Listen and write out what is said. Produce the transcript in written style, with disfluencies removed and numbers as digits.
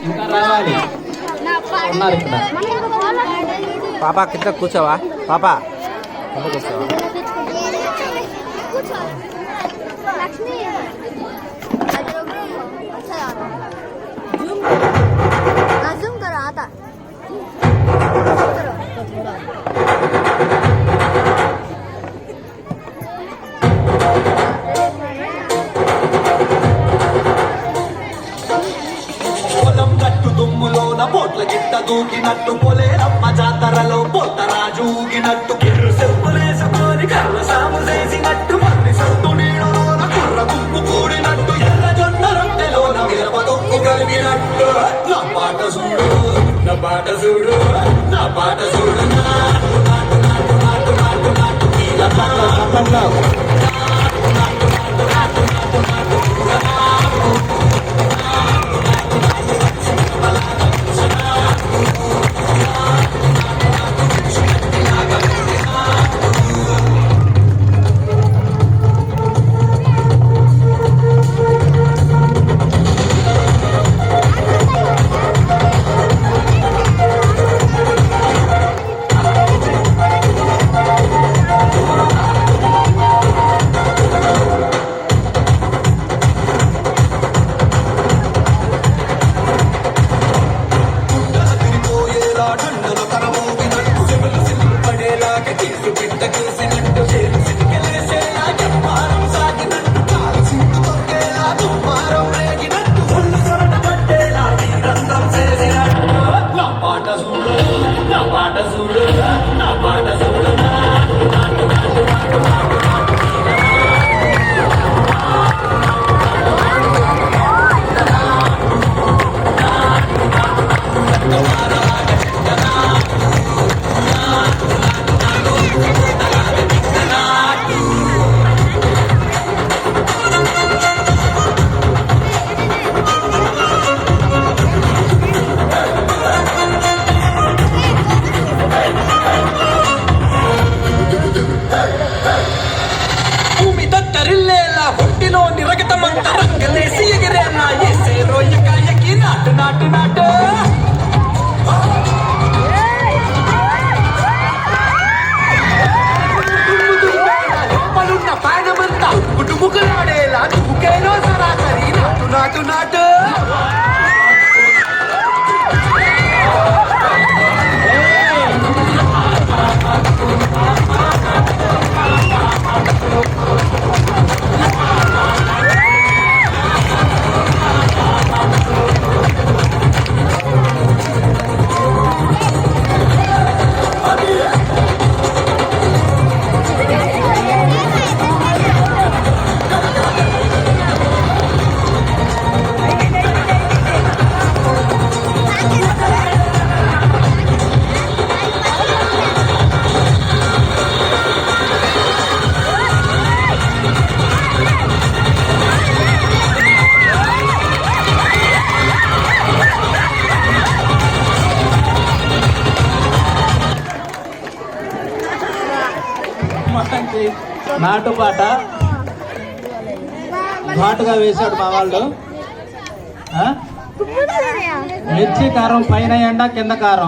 ఇంకా రావాలి ఉన్నారు ఇక్కడ. పాపా కింద కూర్చోవా పాపా కింద కూర్చోవా जूम करो आता పొలం గట్టు దుమ్ములోన పోట్ల గిట్ట దూకినట్టు పొలేరమ్మ జాతరలో పోతరాజు ఊగినట్టు కిర్రు చెప్పులేసుకొని కర్ర సాము చేసినట్టు మర్రి సొట్టు నీడలోన కుర్ర గుంపు కూడినట్టు ఎర్ర జొన్న రొట్టెలోన మిరప తొక్కు కలిగినట్టు నా పాట చూడు నా పాట చూడు నా పాట చూడు నాటు నాటు నాటు నాటు నాటు నాటు కీల భూమి దత్తరిల్లేలా ఒట్టిలో నిరగతమంత రంగలేసి ఎగిరేనా ఏసే రోయకాయకి నాటు నాటు నాటు పలున్న పాయనమంతా కుటుంబుకలాడేలా దుఃఖేలో సరాసరి నాటు నాటు నాటు నాటు పాట ఘాటుగా వేశాడు మా వాళ్ళు. మిర్చి కారం పైన ఎండ కింద కారం.